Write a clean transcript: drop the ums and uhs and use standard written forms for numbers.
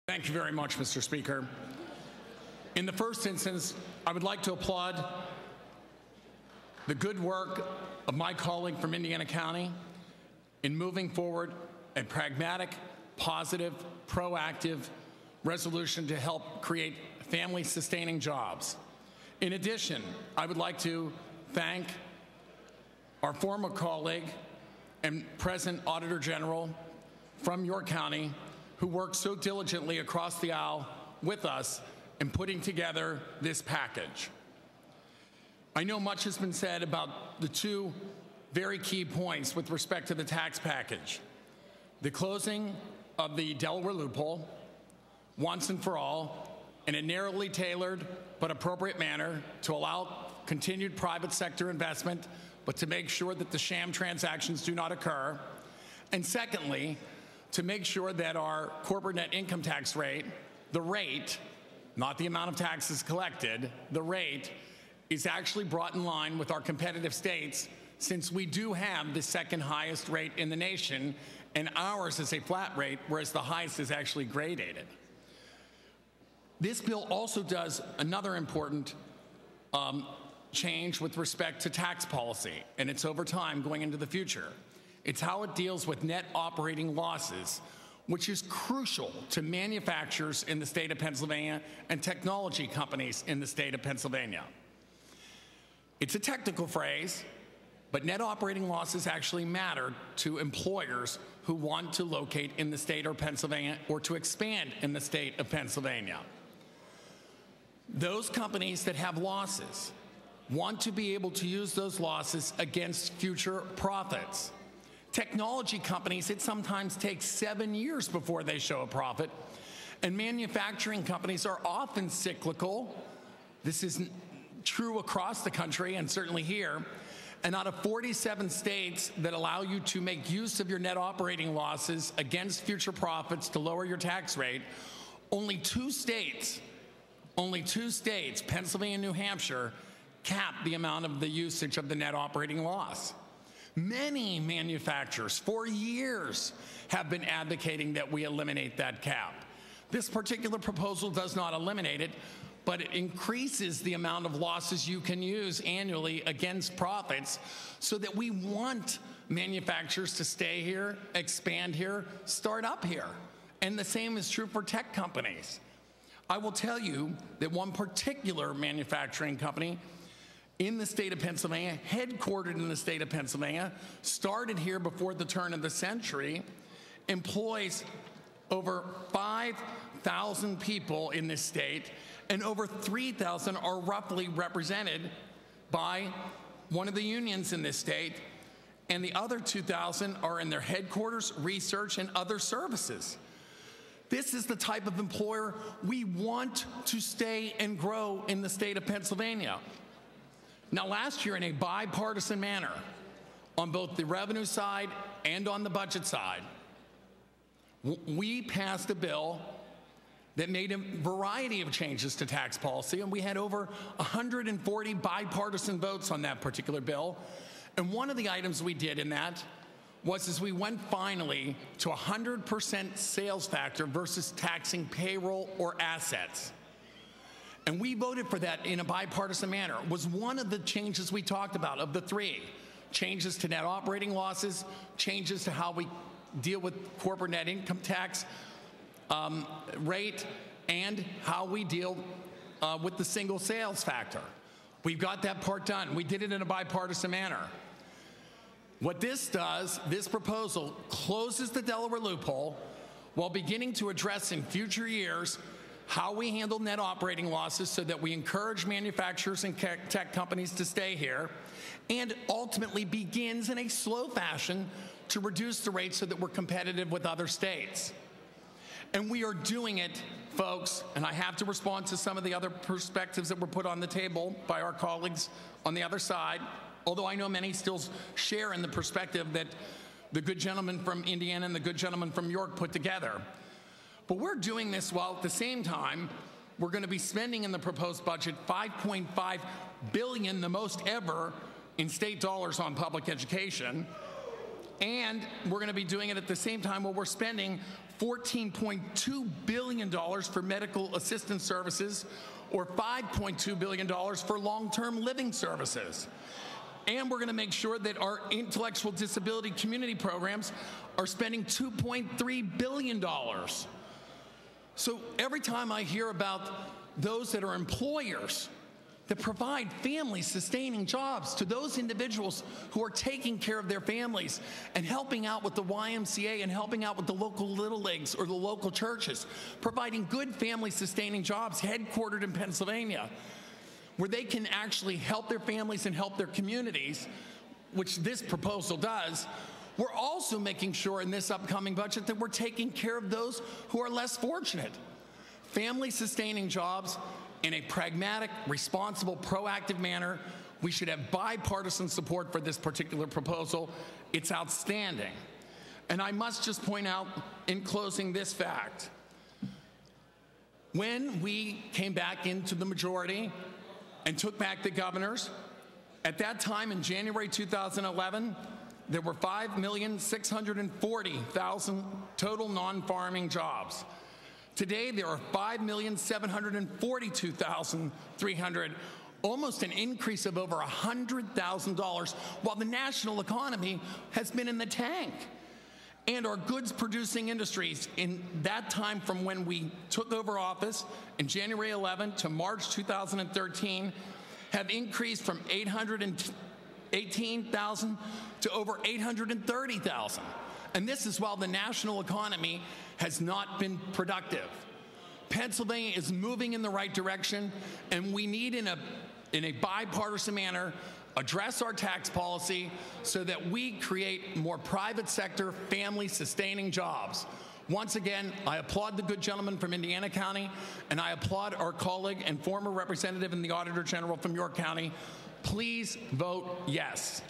Thank you very much, Mr. Speaker. In the first instance, I would like to applaud the good work of my colleague from Indiana County in moving forward a pragmatic, positive, proactive resolution to help create family-sustaining jobs. In addition, I would like to thank our former colleague and present Auditor General from York County, who worked so diligently across the aisle with us in putting together this package. I know much has been said about the two very key points with respect to the tax package: the closing of the Delaware Loophole once and for all in a narrowly tailored but appropriate manner to allow continued private sector investment, but to make sure that the sham transactions do not occur. And secondly, to make sure that our corporate net income tax rate, the rate, not the amount of taxes collected, the rate, is actually brought in line with our competitive states, since we do have the second highest rate in the nation, and ours is a flat rate, whereas the highest is actually gradated. This bill also does another important change with respect to tax policy, and it's over time going into the future. It's how it deals with net operating losses, which is crucial to manufacturers in the state of Pennsylvania and technology companies in the state of Pennsylvania. It's a technical phrase, but net operating losses actually matter to employers who want to locate in the state of Pennsylvania or to expand in the state of Pennsylvania. Those companies that have losses want to be able to use those losses against future profits. Technology companies, it sometimes takes 7 years before they show a profit, and manufacturing companies are often cyclical. This is true across the country and certainly here. And out of 47 states that allow you to make use of your net operating losses against future profits to lower your tax rate, only two states, Pennsylvania and New Hampshire, cap the amount of the usage of the net operating loss. Many manufacturers for years have been advocating that we eliminate that cap. This particular proposal does not eliminate it, but it increases the amount of losses you can use annually against profits, so that we want manufacturers to stay here, expand here, start up here. And the same is true for tech companies. I will tell you that one particular manufacturing company in the state of Pennsylvania, headquartered in the state of Pennsylvania, started here before the turn of the century, employs over 5,000 people in this state, and over 3,000 are roughly represented by one of the unions in this state, and the other 2,000 are in their headquarters, research, and other services. This is the type of employer we want to stay and grow in the state of Pennsylvania. Now, last year, in a bipartisan manner, on both the revenue side and on the budget side, we passed a bill that made a variety of changes to tax policy, and we had over 140 bipartisan votes on that particular bill. And one of the items we did in that was we went finally to 100% sales factor versus taxing payroll or assets. And we voted for that in a bipartisan manner. It was one of the changes we talked about of the three: changes to net operating losses, changes to how we deal with corporate net income tax rate, and how we deal with the single sales factor. We've got that part done. We did it in a bipartisan manner. What this does, this proposal closes the Delaware loophole while beginning to address in future years how we handle net operating losses so that we encourage manufacturers and tech companies to stay here, and ultimately begins in a slow fashion to reduce the rate so that we're competitive with other states. And we are doing it, folks, and I have to respond to some of the other perspectives that were put on the table by our colleagues on the other side, although I know many still share in the perspective that the good gentleman from Indiana and the good gentleman from York put together. But we're doing this while at the same time we're going to be spending in the proposed budget $5.5 billion, the most ever in state dollars, on public education. And we're going to be doing it at the same time while we're spending $14.2 billion for medical assistance services, or $5.2 billion for long-term living services. And we're going to make sure that our intellectual disability community programs are spending $2.3 billion. So every time I hear about those that are employers that provide family-sustaining jobs to those individuals who are taking care of their families and helping out with the YMCA and helping out with the local Little Leagues or the local churches, providing good family-sustaining jobs headquartered in Pennsylvania, where they can actually help their families and help their communities, which this proposal does. We're also making sure in this upcoming budget that we're taking care of those who are less fortunate. Family-sustaining jobs in a pragmatic, responsible, proactive manner. We should have bipartisan support for this particular proposal. It's outstanding. And I must just point out in closing this fact. When we came back into the majority and took back the governors, at that time in January 2011, there were 5,640,000 total non-farming jobs. Today, there are 5,742,300, almost an increase of over $100,000, while the national economy has been in the tank. And our goods-producing industries in that time from when we took over office in January 11 to March 2013 have increased from 818,000 to over 830,000. And this is while the national economy has not been productive. Pennsylvania is moving in the right direction, and we need, in a bipartisan manner, address our tax policy so that we create more private sector, family-sustaining jobs. Once again, I applaud the good gentleman from Indiana County, and I applaud our colleague and former representative in the Auditor General from York County. Please vote yes.